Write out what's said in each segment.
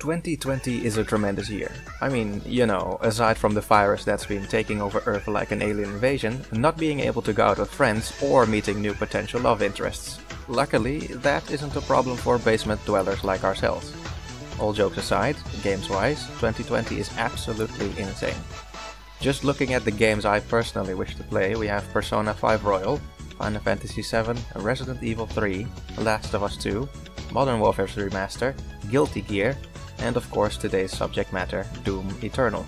2020 is a tremendous year. I mean, you know, aside from the virus that's been taking over Earth like an alien invasion, not being able to go out with friends or meeting new potential love interests. Luckily, that isn't a problem for basement dwellers like ourselves. All jokes aside, games-wise, 2020 is absolutely insane. Just looking at the games I personally wish to play, we have Persona 5 Royal, Final Fantasy VII, Resident Evil 3, The Last of Us 2, Modern Warfare's Remaster, Guilty Gear, and of course today's subject matter, Doom Eternal.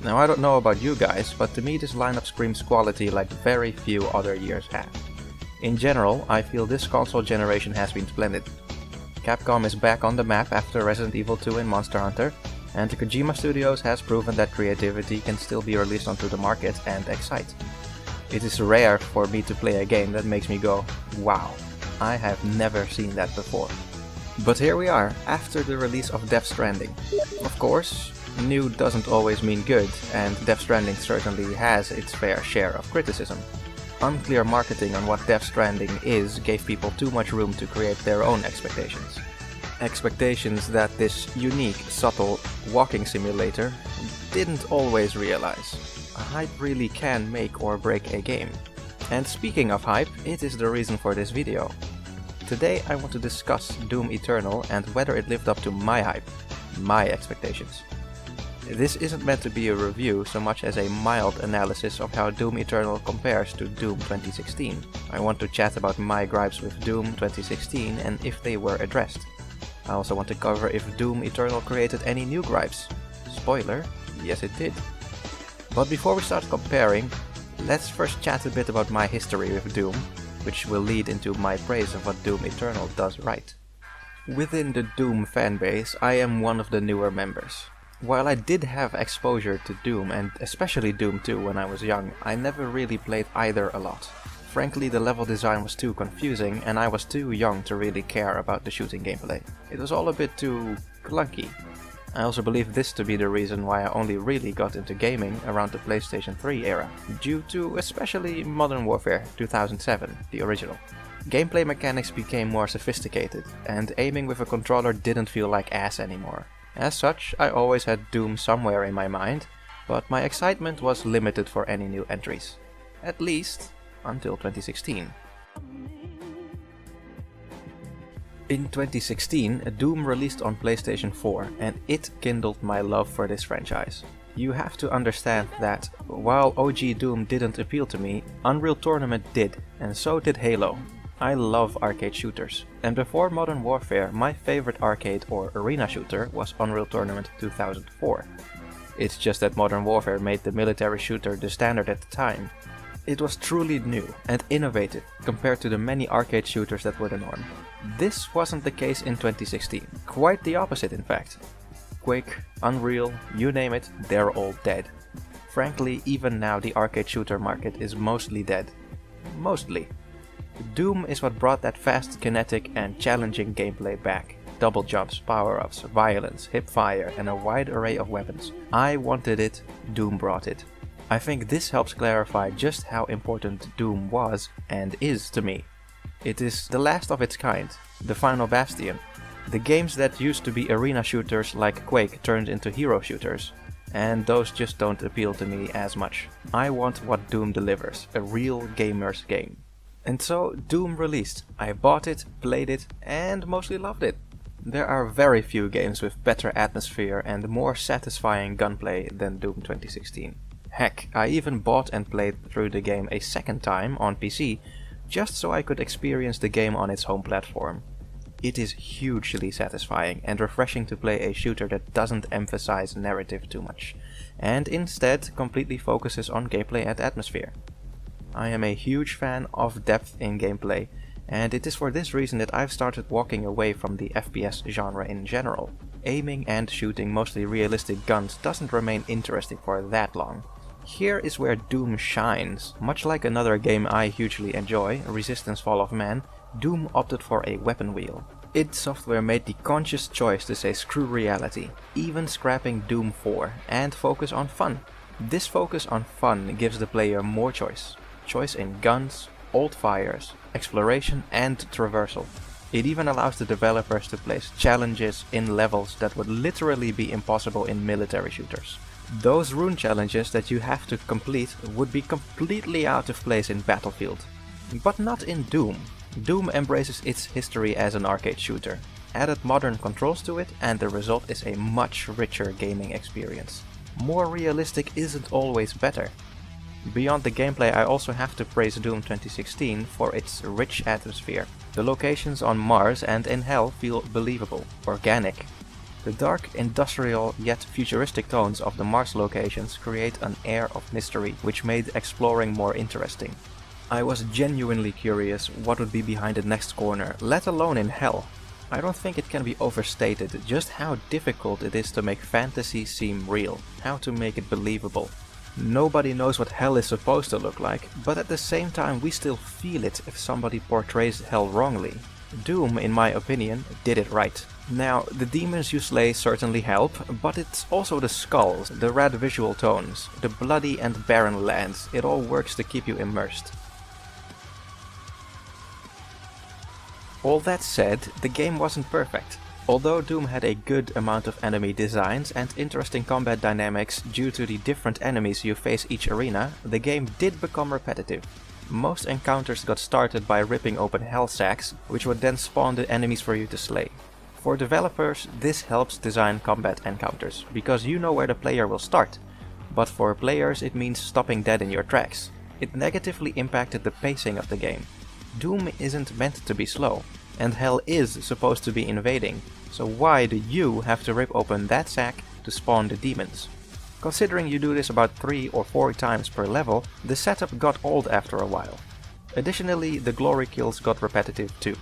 Now I don't know about you guys, but to me this lineup screams quality like very few other years have. In general, I feel this console generation has been splendid. Capcom is back on the map after Resident Evil 2 and Monster Hunter, and the Kojima Studios has proven that creativity can still be released onto the market and excite. It is rare for me to play a game that makes me go, wow, I have never seen that before. But here we are, after the release of Death Stranding. Of course, new doesn't always mean good, and Death Stranding certainly has its fair share of criticism. Unclear marketing on what Death Stranding is gave people too much room to create their own expectations. Expectations that this unique, subtle walking simulator didn't always realize. Hype really can make or break a game. And speaking of hype, it is the reason for this video. Today I want to discuss Doom Eternal and whether it lived up to my hype, my expectations. This isn't meant to be a review so much as a mild analysis of how Doom Eternal compares to Doom 2016. I want to chat about my gripes with Doom 2016 and if they were addressed. I also want to cover if Doom Eternal created any new gripes. Spoiler, yes it did. But before we start comparing, let's first chat a bit about my history with Doom, which will lead into my praise of what Doom Eternal does right. Within the Doom fanbase, I am one of the newer members. While I did have exposure to Doom, and especially Doom 2 when I was young, I never really played either a lot. Frankly, the level design was too confusing, and I was too young to really care about the shooting gameplay. It was all a bit too clunky. I also believe this to be the reason why I only really got into gaming around the PlayStation 3 era, due to especially Modern Warfare 2007, the original. Gameplay mechanics became more sophisticated, and aiming with a controller didn't feel like ass anymore. As such, I always had Doom somewhere in my mind, but my excitement was limited for any new entries. At least, until 2016. In 2016, Doom released on PlayStation 4, and it kindled my love for this franchise. You have to understand that, while OG Doom didn't appeal to me, Unreal Tournament did, and so did Halo. I love arcade shooters, and before Modern Warfare, my favorite arcade or arena shooter was Unreal Tournament 2004. It's just that Modern Warfare made the military shooter the standard at the time. It was truly new and innovative compared to the many arcade shooters that were the norm. This wasn't the case in 2016, quite the opposite in fact. Quake, Unreal, you name it, they're all dead. Frankly, even now the arcade shooter market is mostly dead. Mostly. Doom is what brought that fast, kinetic and challenging gameplay back. Double jumps, power-ups, violence, hipfire and a wide array of weapons. I wanted it, Doom brought it. I think this helps clarify just how important Doom was and is to me. It is the last of its kind, the final bastion. The games that used to be arena shooters like Quake turned into hero shooters, and those just don't appeal to me as much. I want what Doom delivers, a real gamer's game. And so Doom released. I bought it, played it, and mostly loved it. There are very few games with better atmosphere and more satisfying gunplay than Doom 2016. Heck, I even bought and played through the game a second time on PC, just so I could experience the game on its home platform. It is hugely satisfying and refreshing to play a shooter that doesn't emphasize narrative too much, and instead completely focuses on gameplay and atmosphere. I am a huge fan of depth in gameplay, and it is for this reason that I've started walking away from the FPS genre in general. Aiming and shooting mostly realistic guns doesn't remain interesting for that long. Here is where Doom shines. Much like another game I hugely enjoy, Resistance Fall of Man, Doom opted for a weapon wheel. id Software made the conscious choice to say screw reality, even scrapping Doom 4, and focus on fun. This focus on fun gives the player more choice. Choice in guns, alt fires, exploration and traversal. It even allows the developers to place challenges in levels that would literally be impossible in military shooters. Those rune challenges that you have to complete would be completely out of place in Battlefield. But not in Doom. Doom embraces its history as an arcade shooter, added modern controls to it, and the result is a much richer gaming experience. More realistic isn't always better. Beyond the gameplay, I also have to praise Doom 2016 for its rich atmosphere. The locations on Mars and in Hell feel believable, organic. The dark, industrial yet futuristic tones of the Mars locations create an air of mystery which made exploring more interesting. I was genuinely curious what would be behind the next corner, let alone in Hell. I don't think it can be overstated just how difficult it is to make fantasy seem real, how to make it believable. Nobody knows what Hell is supposed to look like, but at the same time we still feel it if somebody portrays Hell wrongly. Doom, in my opinion, did it right. Now, the demons you slay certainly help, but it's also the skulls, the rad visual tones, the bloody and barren lands, it all works to keep you immersed. All that said, the game wasn't perfect. Although Doom had a good amount of enemy designs and interesting combat dynamics due to the different enemies you face each arena, the game did become repetitive. Most encounters got started by ripping open hell sacks, which would then spawn the enemies for you to slay. For developers, this helps design combat encounters, because you know where the player will start. But for players it means stopping dead in your tracks. It negatively impacted the pacing of the game. Doom isn't meant to be slow, and Hell is supposed to be invading, so why do you have to rip open that sack to spawn the demons? Considering you do this about 3 or 4 times per level, the setup got old after a while. Additionally, the glory kills got repetitive too.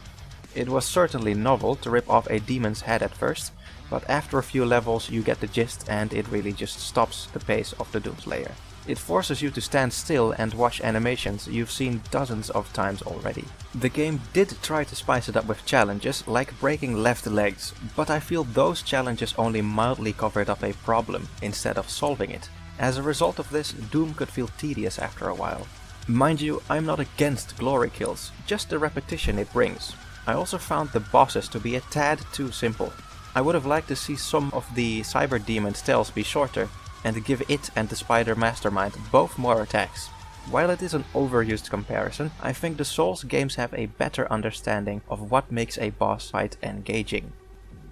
It was certainly novel to rip off a demon's head at first, but after a few levels you get the gist and it really just stops the pace of the Doomslayer. It forces you to stand still and watch animations you've seen dozens of times already. The game did try to spice it up with challenges, like breaking left legs, but I feel those challenges only mildly covered up a problem instead of solving it. As a result of this, Doom could feel tedious after a while. Mind you, I'm not against glory kills, just the repetition it brings. I also found the bosses to be a tad too simple. I would have liked to see some of the Cyber Demon's tails be shorter, and give it and the Spider Mastermind both more attacks. While it is an overused comparison, I think the Souls games have a better understanding of what makes a boss fight engaging.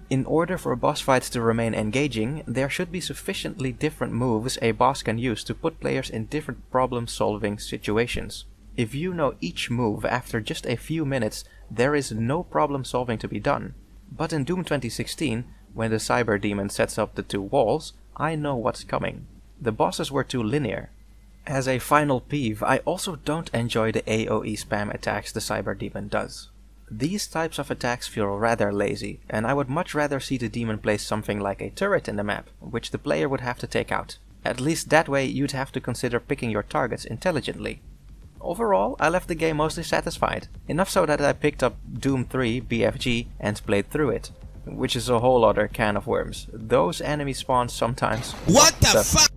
In order for boss fights to remain engaging, there should be sufficiently different moves a boss can use to put players in different problem-solving situations. If you know each move after just a few minutes, there is no problem solving to be done. But in Doom 2016, when the Cyber Demon sets up the 2 walls, I know what's coming. The bosses were too linear. As a final peeve, I also don't enjoy the AoE spam attacks the Cyber Demon does. These types of attacks feel rather lazy, and I would much rather see the demon place something like a turret in the map, which the player would have to take out. At least that way you'd have to consider picking your targets intelligently. Overall, I left the game mostly satisfied, enough so that I picked up Doom 3 BFG and played through it. Which is a whole other can of worms. Those enemy spawns sometimes... What the fuck?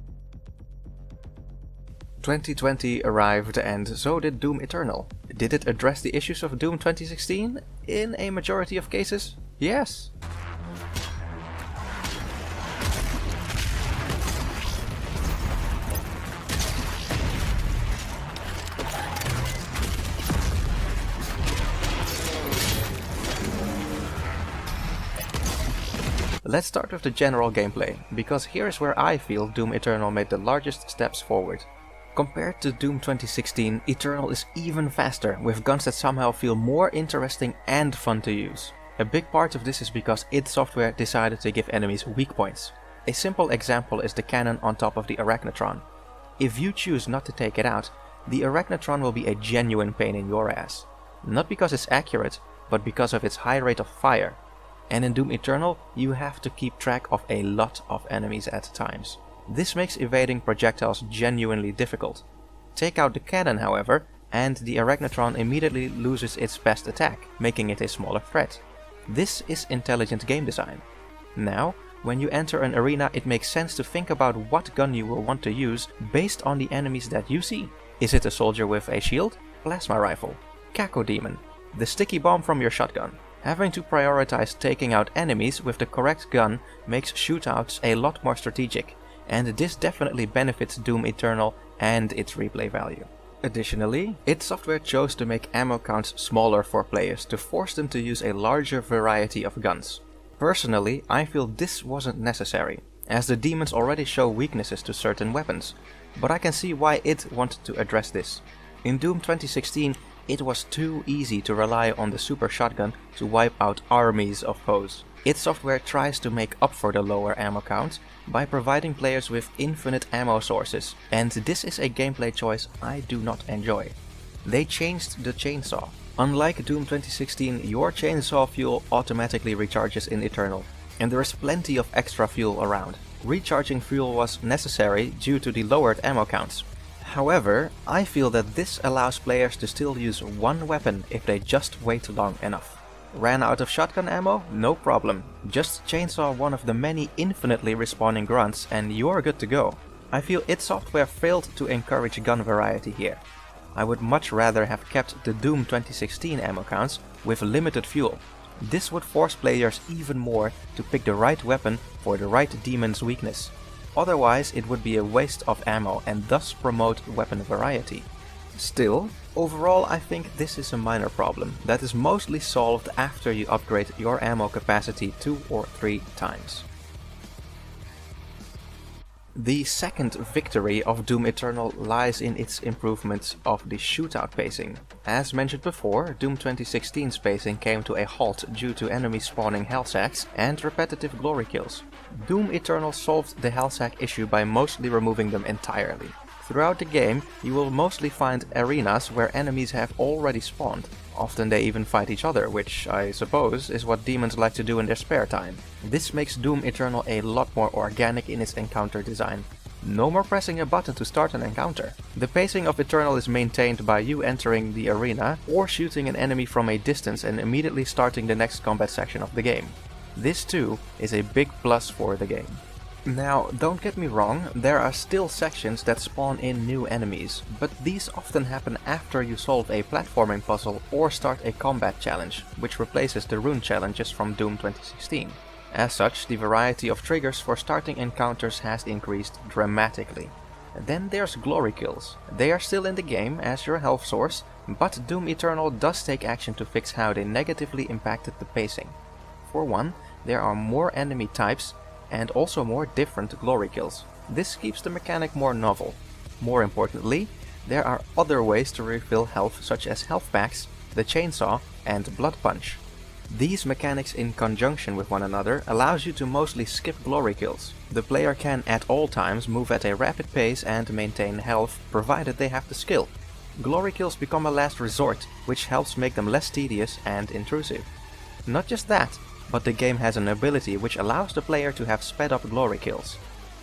2020 arrived and so did Doom Eternal. Did it address the issues of Doom 2016? In a majority of cases, yes. Let's start with the general gameplay, because here is where I feel Doom Eternal made the largest steps forward. Compared to Doom 2016, Eternal is even faster, with guns that somehow feel more interesting and fun to use. A big part of this is because id Software decided to give enemies weak points. A simple example is the cannon on top of the Arachnotron. If you choose not to take it out, the Arachnotron will be a genuine pain in your ass. Not because it's accurate, but because of its high rate of fire. And in Doom Eternal, you have to keep track of a lot of enemies at times. This makes evading projectiles genuinely difficult. Take out the cannon, however, and the Arachnotron immediately loses its best attack, making it a smaller threat. This is intelligent game design. Now, when you enter an arena, it makes sense to think about what gun you will want to use based on the enemies that you see. Is it a soldier with a shield, plasma rifle, Caco Demon, the sticky bomb from your shotgun? Having to prioritize taking out enemies with the correct gun makes shootouts a lot more strategic, and this definitely benefits Doom Eternal and its replay value. Additionally, id Software chose to make ammo counts smaller for players to force them to use a larger variety of guns. Personally, I feel this wasn't necessary, as the demons already show weaknesses to certain weapons, but I can see why id wanted to address this. In Doom 2016, it was too easy to rely on the super shotgun to wipe out armies of foes. id Software tries to make up for the lower ammo count by providing players with infinite ammo sources, and this is a gameplay choice I do not enjoy. They changed the chainsaw. Unlike Doom 2016, your chainsaw fuel automatically recharges in Eternal, and there is plenty of extra fuel around. Recharging fuel was necessary due to the lowered ammo counts. However, I feel that this allows players to still use one weapon if they just wait long enough. Ran out of shotgun ammo? No problem. Just chainsaw one of the many infinitely respawning grunts and you're good to go. I feel id Software failed to encourage gun variety here. I would much rather have kept the Doom 2016 ammo counts with limited fuel. This would force players even more to pick the right weapon for the right demon's weakness. Otherwise, it would be a waste of ammo and thus promote weapon variety. Still, overall I think this is a minor problem that is mostly solved after you upgrade your ammo capacity 2 or 3 times. The second victory of Doom Eternal lies in its improvements of the shootout pacing. As mentioned before, Doom 2016's pacing came to a halt due to enemies spawning hellsacks and repetitive glory kills. Doom Eternal solved the hellsack issue by mostly removing them entirely. Throughout the game, you will mostly find arenas where enemies have already spawned. Often they even fight each other, which I suppose is what demons like to do in their spare time. This makes Doom Eternal a lot more organic in its encounter design. No more pressing a button to start an encounter. The pacing of Eternal is maintained by you entering the arena or shooting an enemy from a distance and immediately starting the next combat section of the game. This too is a big plus for the game. Now, don't get me wrong, there are still sections that spawn in new enemies, but these often happen after you solve a platforming puzzle or start a combat challenge, which replaces the rune challenges from Doom 2016. As such, the variety of triggers for starting encounters has increased dramatically. Then there's glory kills. They are still in the game as your health source, but Doom Eternal does take action to fix how they negatively impacted the pacing. For one, there are more enemy types, and also more different glory kills. This keeps the mechanic more novel. More importantly, there are other ways to refill health such as health packs, the chainsaw, and blood punch. These mechanics in conjunction with one another allows you to mostly skip glory kills. The player can at all times move at a rapid pace and maintain health provided they have the skill. Glory kills become a last resort, which helps make them less tedious and intrusive. Not just that, but the game has an ability which allows the player to have sped up glory kills.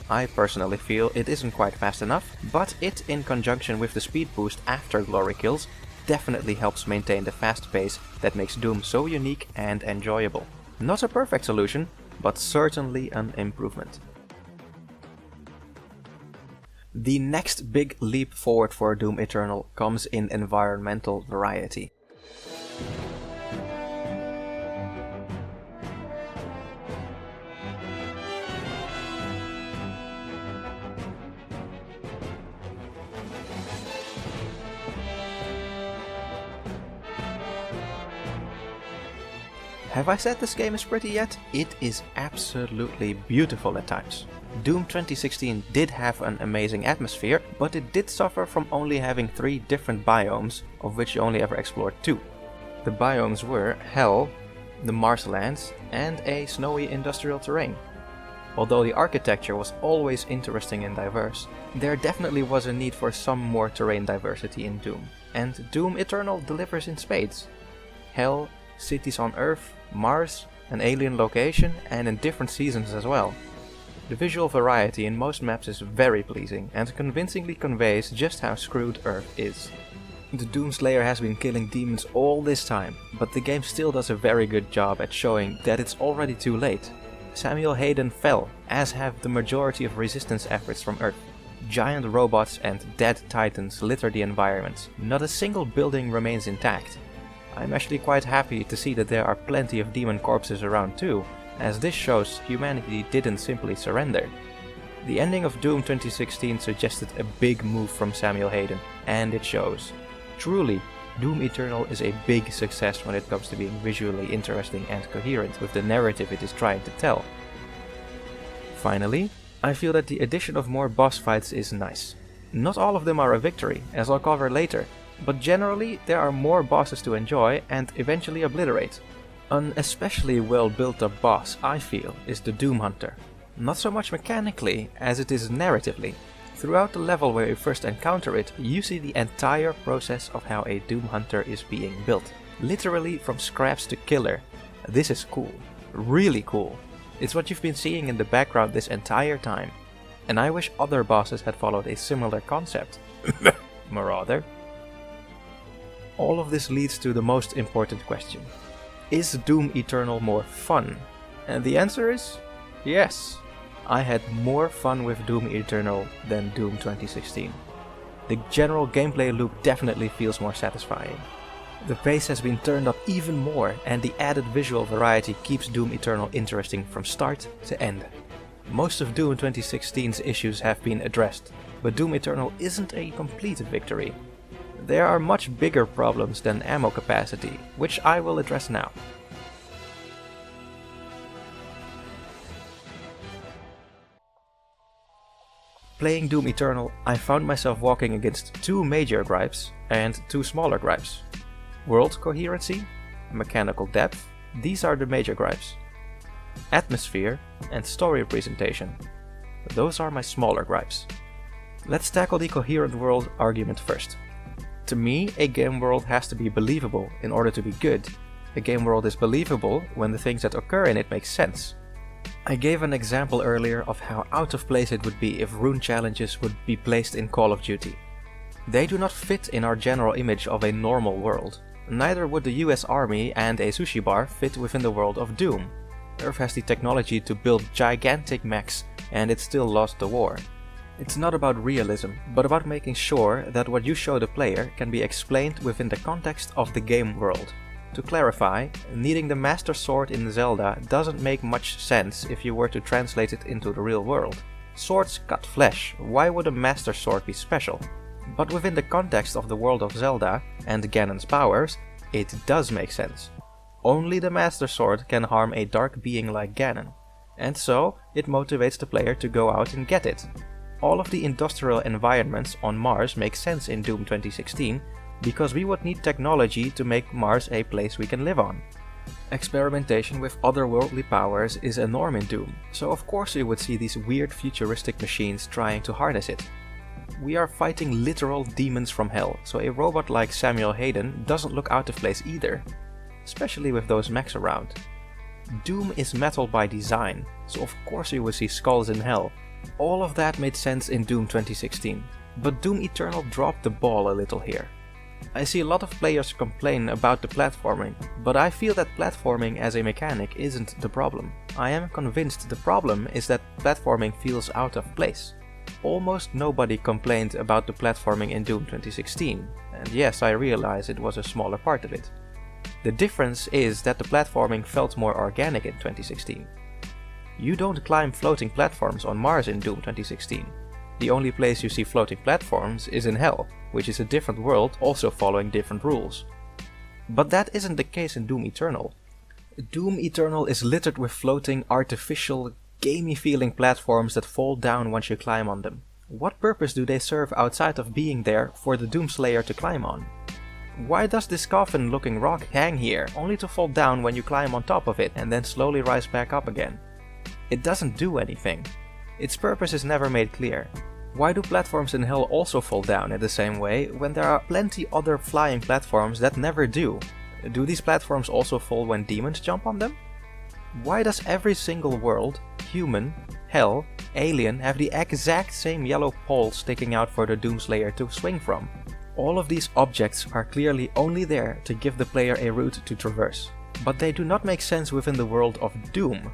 I personally feel it isn't quite fast enough, but it in conjunction with the speed boost after glory kills definitely helps maintain the fast pace that makes Doom so unique and enjoyable. Not a perfect solution, but certainly an improvement. The next big leap forward for Doom Eternal comes in environmental variety. Have I said this game is pretty yet? It is absolutely beautiful at times. Doom 2016 did have an amazing atmosphere, but it did suffer from only having 3 different biomes, of which you only ever explored 2. The biomes were Hell, the Marslands, and a snowy industrial terrain. Although the architecture was always interesting and diverse, there definitely was a need for some more terrain diversity in Doom, and Doom Eternal delivers in spades. Hell, cities on Earth, Mars, an alien location, and in different seasons as well. The visual variety in most maps is very pleasing and convincingly conveys just how screwed Earth is. The Doomslayer has been killing demons all this time, but the game still does a very good job at showing that it's already too late. Samuel Hayden fell, as have the majority of resistance efforts from Earth. Giant robots and dead titans litter the environment. Not a single building remains intact. I'm actually quite happy to see that there are plenty of demon corpses around too, as this shows humanity didn't simply surrender. The ending of Doom 2016 suggested a big move from Samuel Hayden, and it shows. Truly, Doom Eternal is a big success when it comes to being visually interesting and coherent with the narrative it is trying to tell. Finally, I feel that the addition of more boss fights is nice. Not all of them are a victory, as I'll cover later, but generally there are more bosses to enjoy and eventually obliterate. An especially well built up boss, I feel, is the Doom Hunter. Not so much mechanically as it is narratively. Throughout the level where you first encounter it, you see the entire process of how a Doom Hunter is being built. Literally from scraps to killer. This is cool. Really cool. It's what you've been seeing in the background this entire time. And I wish other bosses had followed a similar concept. Marauder. All of this leads to the most important question. Is Doom Eternal more fun? And the answer is yes. I had more fun with Doom Eternal than Doom 2016. The general gameplay loop definitely feels more satisfying. The pace has been turned up even more, and the added visual variety keeps Doom Eternal interesting from start to end. Most of Doom 2016's issues have been addressed, but Doom Eternal isn't a complete victory. There are much bigger problems than ammo capacity, which I will address now. Playing Doom Eternal, I found myself walking against two major gripes and two smaller gripes. World coherency, mechanical depth, these are the major gripes. Atmosphere and story presentation, those are my smaller gripes. Let's tackle the coherent world argument first. To me, a game world has to be believable in order to be good. A game world is believable when the things that occur in it make sense. I gave an example earlier of how out of place it would be if rune challenges would be placed in Call of Duty. They do not fit in our general image of a normal world. Neither would the US Army and a sushi bar fit within the world of Doom. Earth has the technology to build gigantic mechs, and it still lost the war. It's not about realism, but about making sure that what you show the player can be explained within the context of the game world. To clarify, needing the Master Sword in Zelda doesn't make much sense if you were to translate it into the real world. Swords cut flesh, why would a Master Sword be special? But within the context of the world of Zelda and Ganon's powers, it does make sense. Only the Master Sword can harm a dark being like Ganon, and so it motivates the player to go out and get it. All of the industrial environments on Mars make sense in Doom 2016, because we would need technology to make Mars a place we can live on. Experimentation with otherworldly powers is a norm in Doom, so of course we would see these weird futuristic machines trying to harness it. We are fighting literal demons from hell, so a robot like Samuel Hayden doesn't look out of place either, especially with those mechs around. Doom is metal by design, so of course we would see skulls in hell. All of that made sense in Doom 2016, but Doom Eternal dropped the ball a little here. I see a lot of players complain about the platforming, but I feel that platforming as a mechanic isn't the problem. I am convinced the problem is that platforming feels out of place. Almost nobody complained about the platforming in Doom 2016, and yes, I realize it was a smaller part of it. The difference is that the platforming felt more organic in 2016. You don't climb floating platforms on Mars in Doom 2016. The only place you see floating platforms is in Hell, which is a different world also following different rules. But that isn't the case in Doom Eternal. Doom Eternal is littered with floating, artificial, gamey feeling platforms that fall down once you climb on them. What purpose do they serve outside of being there for the Doomslayer to climb on? Why does this coffin looking rock hang here, only to fall down when you climb on top of it and then slowly rise back up again? It doesn't do anything. Its purpose is never made clear. Why do platforms in Hell also fall down in the same way when there are plenty other flying platforms that never do? Do these platforms also fall when demons jump on them? Why does every single world, human, Hell, alien, have the exact same yellow pole sticking out for the Doomslayer to swing from? All of these objects are clearly only there to give the player a route to traverse, but they do not make sense within the world of Doom.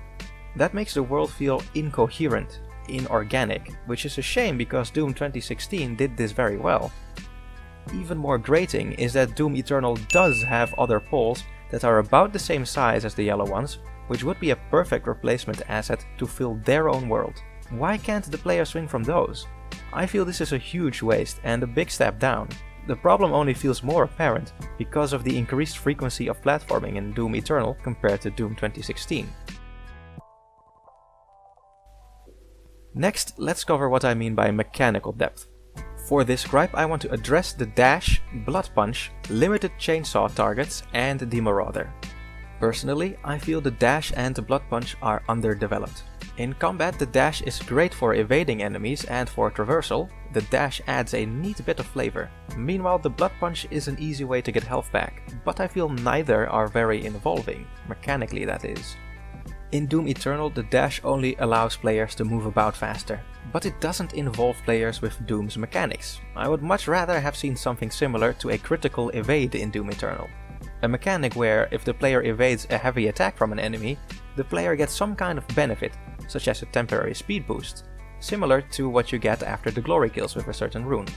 That makes the world feel incoherent, inorganic, which is a shame because Doom 2016 did this very well. Even more grating is that Doom Eternal does have other poles that are about the same size as the yellow ones, which would be a perfect replacement asset to fill their own world. Why can't the player swing from those? I feel this is a huge waste and a big step down. The problem only feels more apparent because of the increased frequency of platforming in Doom Eternal compared to Doom 2016. Next, let's cover what I mean by mechanical depth. For this gripe, I want to address the dash, blood punch, limited chainsaw targets, and the marauder. Personally, I feel the dash and the blood punch are underdeveloped. In combat, the dash is great for evading enemies and for traversal. The dash adds a neat bit of flavor. Meanwhile, the blood punch is an easy way to get health back, but I feel neither are very involving, mechanically that is. In Doom Eternal, the dash only allows players to move about faster, but it doesn't involve players with Doom's mechanics. I would much rather have seen something similar to a critical evade in Doom Eternal. A mechanic where, if the player evades a heavy attack from an enemy, the player gets some kind of benefit, such as a temporary speed boost, similar to what you get after the glory kills with a certain rune.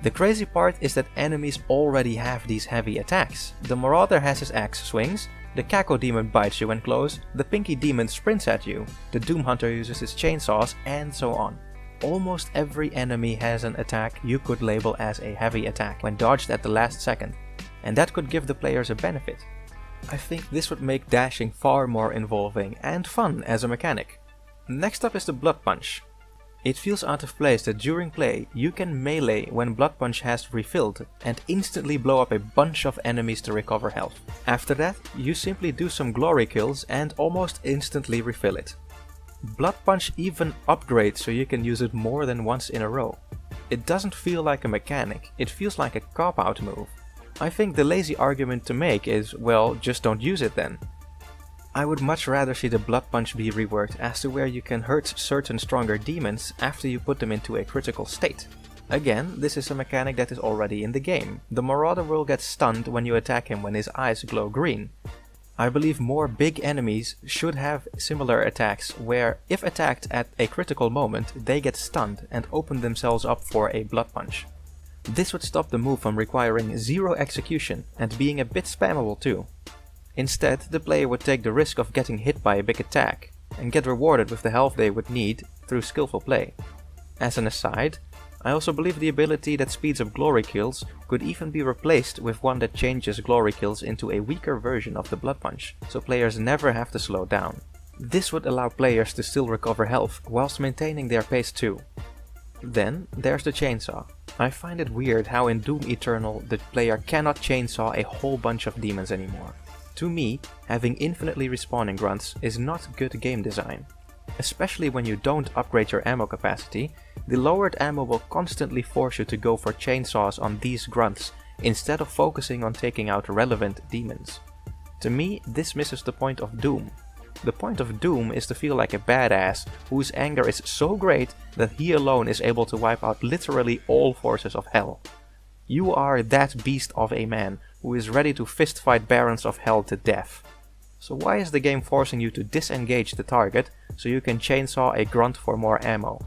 The crazy part is that enemies already have these heavy attacks. The Marauder has his axe swings, the Caco Demon bites you when close, the Pinky Demon sprints at you, the Doom Hunter uses his chainsaws, and so on. Almost every enemy has an attack you could label as a heavy attack when dodged at the last second, and that could give the players a benefit. I think this would make dashing far more involving and fun as a mechanic. Next up is the Blood Punch. It feels out of place that during play you can melee when Blood Punch has refilled and instantly blow up a bunch of enemies to recover health. After that, you simply do some glory kills and almost instantly refill it. Blood Punch even upgrades so you can use it more than once in a row. It doesn't feel like a mechanic, it feels like a cop-out move. I think the lazy argument to make is, well, just don't use it then. I would much rather see the Blood Punch be reworked as to where you can hurt certain stronger demons after you put them into a critical state. Again, this is a mechanic that is already in the game. The Marauder will get stunned when you attack him when his eyes glow green. I believe more big enemies should have similar attacks where, if attacked at a critical moment, they get stunned and open themselves up for a Blood Punch. This would stop the move from requiring zero execution and being a bit spammable too. Instead, the player would take the risk of getting hit by a big attack, and get rewarded with the health they would need through skillful play. As an aside, I also believe the ability that speeds up glory kills could even be replaced with one that changes glory kills into a weaker version of the Blood Punch, so players never have to slow down. This would allow players to still recover health whilst maintaining their pace too. Then there's the chainsaw. I find it weird how in Doom Eternal the player cannot chainsaw a whole bunch of demons anymore. To me, having infinitely respawning grunts is not good game design. Especially when you don't upgrade your ammo capacity, the lowered ammo will constantly force you to go for chainsaws on these grunts instead of focusing on taking out relevant demons. To me, this misses the point of Doom. The point of Doom is to feel like a badass whose anger is so great that he alone is able to wipe out literally all forces of hell. You are that beast of a man who is ready to fistfight barons of hell to death. So why is the game forcing you to disengage the target so you can chainsaw a grunt for more ammo?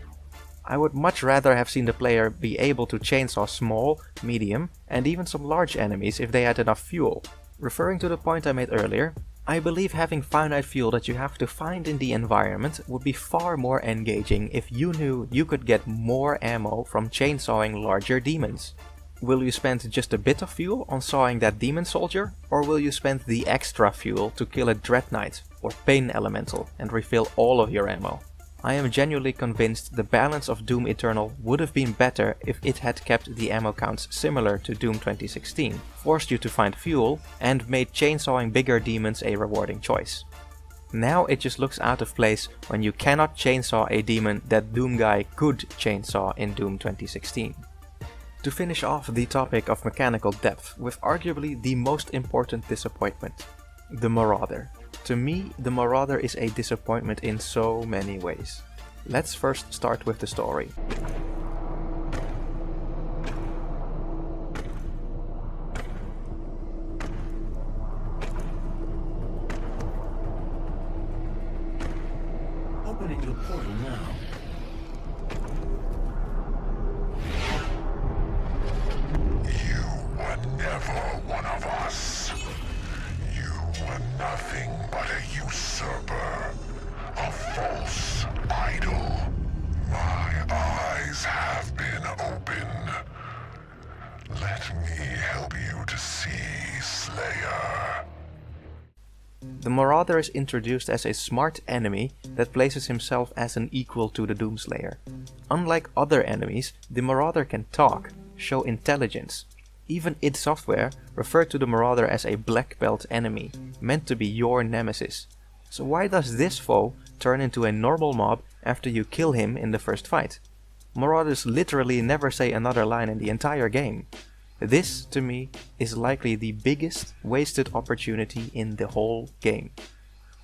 I would much rather have seen the player be able to chainsaw small, medium, and even some large enemies if they had enough fuel. Referring to the point I made earlier, I believe having finite fuel that you have to find in the environment would be far more engaging if you knew you could get more ammo from chainsawing larger demons. Will you spend just a bit of fuel on sawing that demon soldier, or will you spend the extra fuel to kill a Dread Knight or Pain Elemental and refill all of your ammo? I am genuinely convinced the balance of Doom Eternal would have been better if it had kept the ammo counts similar to Doom 2016, forced you to find fuel, and made chainsawing bigger demons a rewarding choice. Now it just looks out of place when you cannot chainsaw a demon that Doom Guy could chainsaw in Doom 2016. To finish off the topic of mechanical depth with arguably the most important disappointment, the Marauder. To me, the Marauder is a disappointment in so many ways. Let's first start with the story. Opening the portal now. You The Marauder is introduced as a smart enemy that places himself as an equal to the Doomslayer. Unlike other enemies, the Marauder can talk, show intelligence. Even id Software referred to the Marauder as a black belt enemy, meant to be your nemesis. So why does this foe turn into a normal mob after you kill him in the first fight? Marauders literally never say another line in the entire game. This, to me, is likely the biggest wasted opportunity in the whole game.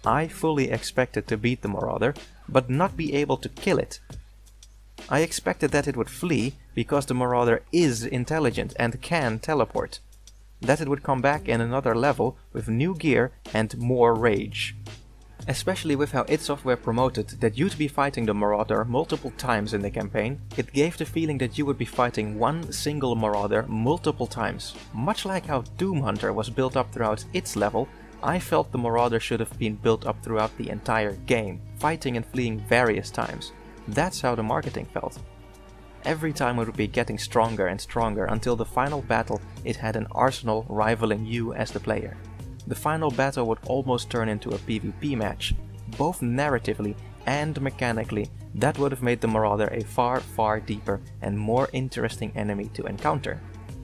I fully expected to beat the Marauder, but not be able to kill it. I expected that it would flee because the Marauder is intelligent and can teleport. That it would come back in another level with new gear and more rage. Especially with how id Software promoted that you'd be fighting the Marauder multiple times in the campaign, it gave the feeling that you would be fighting one single Marauder multiple times. Much like how Doom Hunter was built up throughout its level, I felt the Marauder should have been built up throughout the entire game, fighting and fleeing various times. That's how the marketing felt. Every time it would be getting stronger and stronger until the final battle it had an arsenal rivaling you as the player. The final battle would almost turn into a PvP match. Both narratively and mechanically, that would have made the Marauder a far deeper and more interesting enemy to encounter.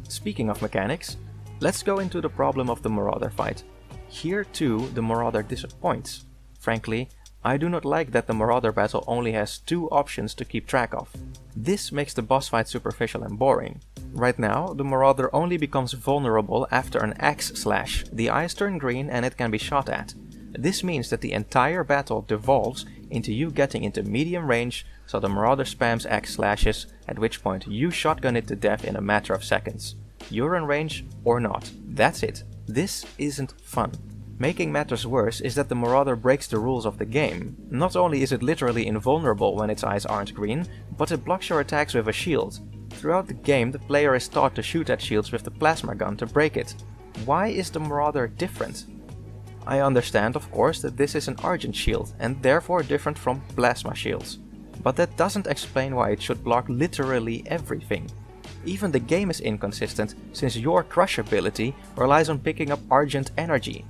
Speaking of mechanics, let's go into the problem of the Marauder fight. Here too, the Marauder disappoints. Frankly, I do not like that the Marauder battle only has 2 options to keep track of. This makes the boss fight superficial and boring. Right now, the Marauder only becomes vulnerable after an axe slash. The eyes turn green and it can be shot at. This means that the entire battle devolves into you getting into medium range, so the Marauder spams axe slashes, at which point you shotgun it to death in a matter of seconds. You're in range or not. That's it. This isn't fun. Making matters worse is that the Marauder breaks the rules of the game. Not only is it literally invulnerable when its eyes aren't green, but it blocks your attacks with a shield. Throughout the game, the player is taught to shoot at shields with the plasma gun to break it. Why is the Marauder different? I understand, of course, that this is an Argent shield, and therefore different from plasma shields. But that doesn't explain why it should block literally everything. Even the game is inconsistent, since your crush ability relies on picking up Argent energy.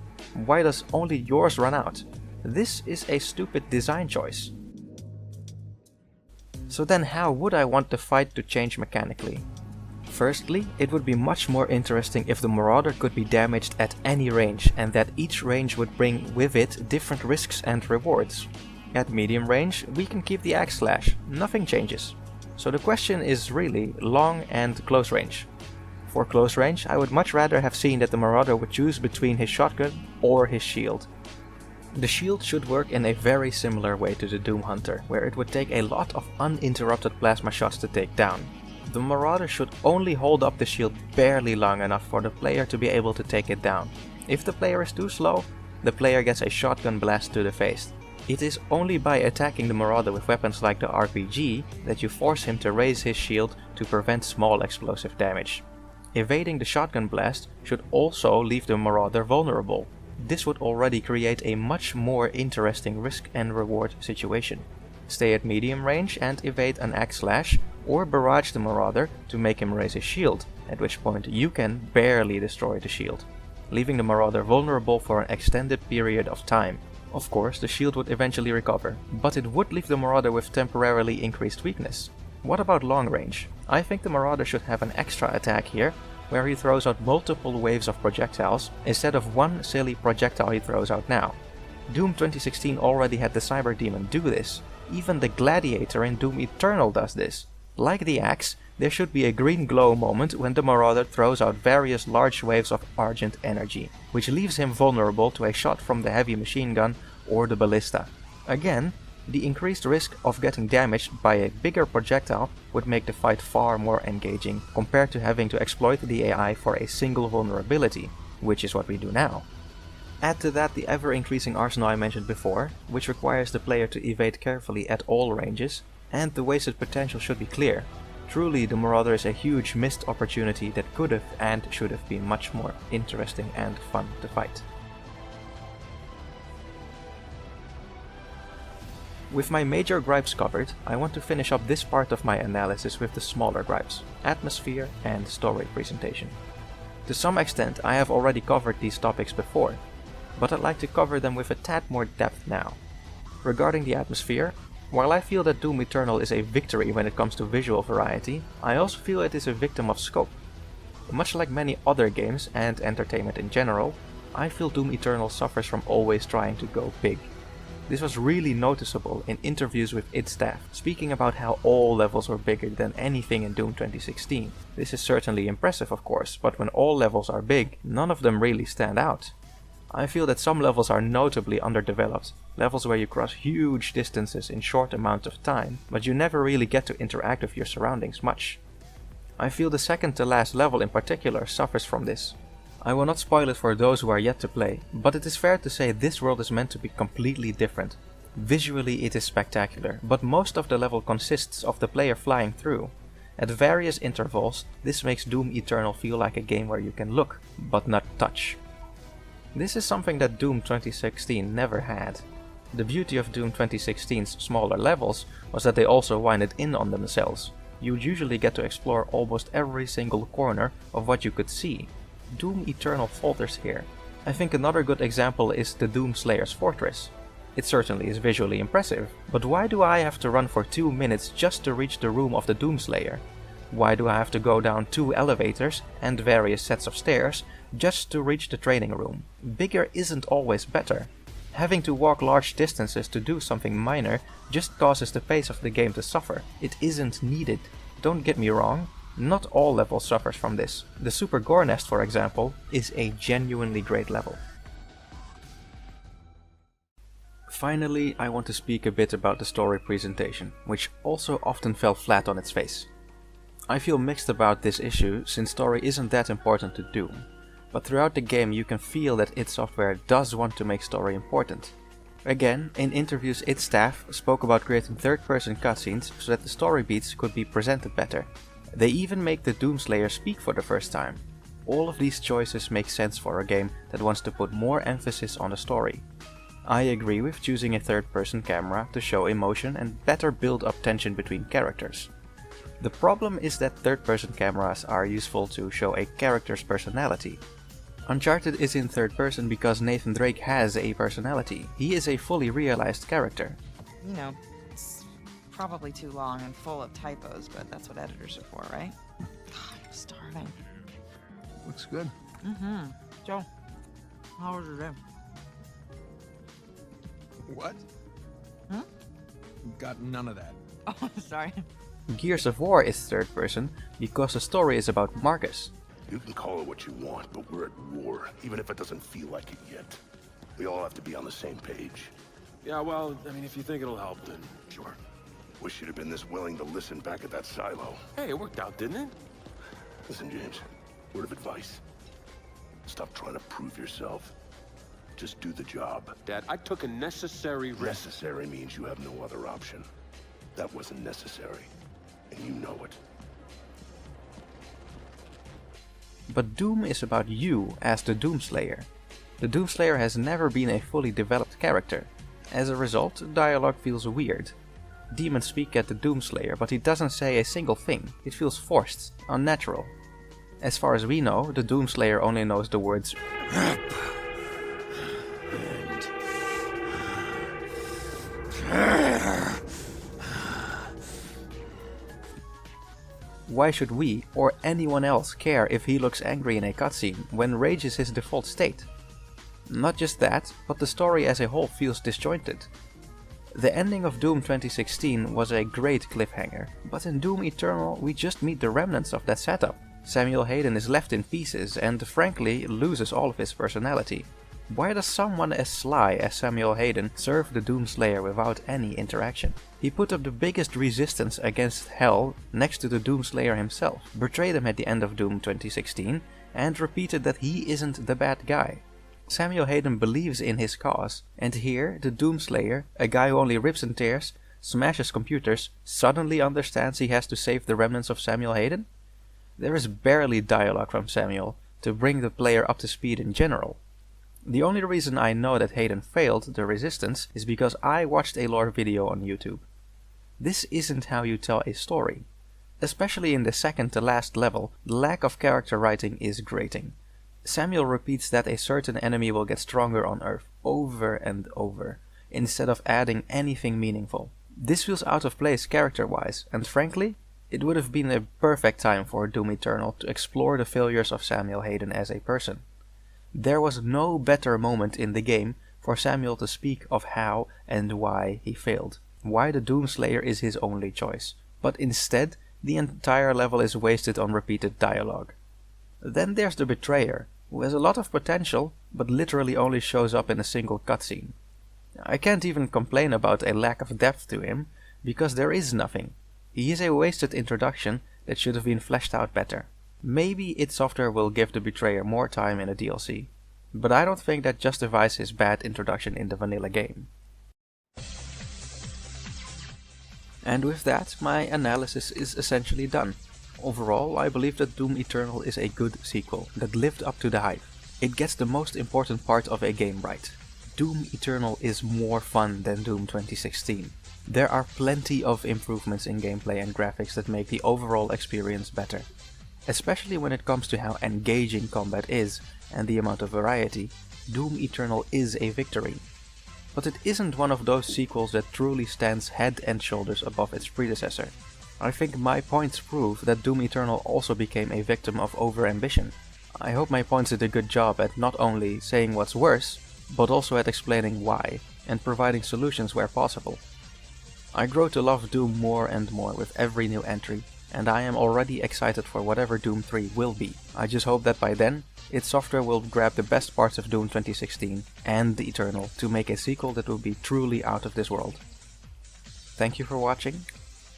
Why does only yours run out? This is a stupid design choice. So then how would I want the fight to change mechanically? Firstly, it would be much more interesting if the Marauder could be damaged at any range and that each range would bring with it different risks and rewards. At medium range, we can keep the axe slash, nothing changes. So the question is really long and close range. For close range, I would much rather have seen that the Marauder would choose between his shotgun or his shield. The shield should work in a very similar way to the Doom Hunter, where it would take a lot of uninterrupted plasma shots to take down. The Marauder should only hold up the shield barely long enough for the player to be able to take it down. If the player is too slow, the player gets a shotgun blast to the face. It is only by attacking the Marauder with weapons like the RPG that you force him to raise his shield to prevent small explosive damage. Evading the shotgun blast should also leave the Marauder vulnerable. This would already create a much more interesting risk and reward situation. Stay at medium range and evade an axe slash, or barrage the Marauder to make him raise his shield, at which point you can barely destroy the shield, leaving the Marauder vulnerable for an extended period of time. Of course, the shield would eventually recover, but it would leave the Marauder with temporarily increased weakness. What about long range? I think the Marauder should have an extra attack here, where he throws out multiple waves of projectiles, instead of one silly projectile he throws out now. Doom 2016 already had the Cyber Demon do this. Even the Gladiator in Doom Eternal does this. Like the axe, there should be a green glow moment when the Marauder throws out various large waves of Argent energy, which leaves him vulnerable to a shot from the heavy machine gun or the ballista. Again, the increased risk of getting damaged by a bigger projectile would make the fight far more engaging compared to having to exploit the AI for a single vulnerability, which is what we do now. Add to that the ever-increasing arsenal I mentioned before, which requires the player to evade carefully at all ranges, and the wasted potential should be clear. Truly, the Marauder is a huge missed opportunity that could have and should have been much more interesting and fun to fight. With my major gripes covered, I want to finish up this part of my analysis with the smaller gripes, atmosphere and story presentation. To some extent I have already covered these topics before, but I'd like to cover them with a tad more depth now. Regarding the atmosphere, while I feel that Doom Eternal is a victory when it comes to visual variety, I also feel it is a victim of scope. Much like many other games and entertainment in general, I feel Doom Eternal suffers from always trying to go big. This was really noticeable in interviews with id staff, speaking about how all levels were bigger than anything in Doom 2016. This is certainly impressive of course, but when all levels are big, none of them really stand out. I feel that some levels are notably underdeveloped, levels where you cross huge distances in short amounts of time, but you never really get to interact with your surroundings much. I feel the second to last level in particular suffers from this. I will not spoil it for those who are yet to play, but it is fair to say this world is meant to be completely different. Visually it is spectacular, but most of the level consists of the player flying through. At various intervals, this makes Doom Eternal feel like a game where you can look, but not touch. This is something that Doom 2016 never had. The beauty of Doom 2016's smaller levels was that they also winded in on themselves. You would usually get to explore almost every single corner of what you could see. Doom Eternal falters here. I think another good example is the Doom Slayer's Fortress. It certainly is visually impressive, but why do I have to run for 2 minutes just to reach the room of the Doom Slayer? Why do I have to go down 2 elevators and various sets of stairs just to reach the training room? Bigger isn't always better. Having to walk large distances to do something minor just causes the pace of the game to suffer. It isn't needed. Don't get me wrong, not all levels suffers from this. The Super Gore Nest, for example, is a genuinely great level. Finally, I want to speak a bit about the story presentation, which also often fell flat on its face. I feel mixed about this issue since story isn't that important to Doom, but throughout the game you can feel that id Software does want to make story important. Again, in interviews id staff spoke about creating third-person cutscenes so that the story beats could be presented better. They even make the Doom Slayer speak for the first time. All of these choices make sense for a game that wants to put more emphasis on the story. I agree with choosing a third-person camera to show emotion and better build up tension between characters. The problem is that third-person cameras are useful to show a character's personality. Uncharted is in third person because Nathan Drake has a personality. He is a fully realized character. You know, it's probably too long and full of typos, but that's what editors are for, right? God, I'm starving. Looks good. Mm-hmm. Joe, how was your day? What? Hmm? Got none of that. Oh, sorry. Gears of War is third person because the story is about Marcus. You can call it what you want, but we're at war, even if it doesn't feel like it yet. We all have to be on the same page. Yeah, well, I mean, if you think it'll help, then... Sure. Wish you'd have been this willing to listen back at that silo. Hey, it worked out, didn't it? Listen, James, word of advice. Stop trying to prove yourself. Just do the job. Dad, I took a necessary risk. Necessary means you have no other option. That wasn't necessary, and you know it. But Doom is about you as the Doom Slayer. The Doom Slayer has never been a fully developed character. As a result, dialogue feels weird. Demons speak at the Doom Slayer, but he doesn't say a single thing. It feels forced, unnatural. As far as we know, the Doom Slayer only knows the words Why should we, or anyone else, care if he looks angry in a cutscene when rage is his default state? Not just that, but the story as a whole feels disjointed. The ending of Doom 2016 was a great cliffhanger, but in Doom Eternal we just meet the remnants of that setup. Samuel Hayden is left in pieces and, frankly, loses all of his personality. Why does someone as sly as Samuel Hayden serve the Doom Slayer without any interaction? He put up the biggest resistance against Hell next to the Doom Slayer himself, betrayed him at the end of Doom 2016, and repeated that he isn't the bad guy. Samuel Hayden believes in his cause, and here the Doom Slayer, a guy who only rips and tears, smashes computers, suddenly understands he has to save the remnants of Samuel Hayden? There is barely dialogue from Samuel to bring the player up to speed in general. The only reason I know that Hayden failed the resistance is because I watched a lore video on YouTube. This isn't how you tell a story. Especially in the second to last level, the lack of character writing is grating. Samuel repeats that a certain enemy will get stronger on Earth over and over, instead of adding anything meaningful. This feels out of place character-wise, and frankly, it would have been a perfect time for Doom Eternal to explore the failures of Samuel Hayden as a person. There was no better moment in the game for Samuel to speak of how and why he failed, why the Doomslayer is his only choice, but instead the entire level is wasted on repeated dialogue. Then there's the Betrayer, who has a lot of potential, but literally only shows up in a single cutscene. I can't even complain about a lack of depth to him, because there is nothing. He is a wasted introduction that should have been fleshed out better. Maybe id Software will give the Betrayer more time in a DLC, but I don't think that justifies his bad introduction in the vanilla game. And with that, my analysis is essentially done. Overall, I believe that Doom Eternal is a good sequel that lived up to the hype. It gets the most important part of a game right. Doom Eternal is more fun than Doom 2016. There are plenty of improvements in gameplay and graphics that make the overall experience better. Especially when it comes to how engaging combat is and the amount of variety, Doom Eternal is a victory. But it isn't one of those sequels that truly stands head and shoulders above its predecessor. I think my points prove that Doom Eternal also became a victim of overambition. I hope my points did a good job at not only saying what's worse, but also at explaining why, and providing solutions where possible. I grow to love Doom more and more with every new entry, and I am already excited for whatever Doom 3 will be. I just hope that by then, id Software will grab the best parts of Doom 2016 and the Eternal to make a sequel that will be truly out of this world. Thank you for watching.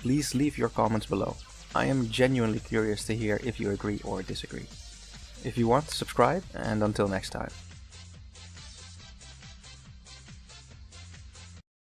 Please leave your comments below. I am genuinely curious to hear if you agree or disagree. If you want, subscribe, and until next time.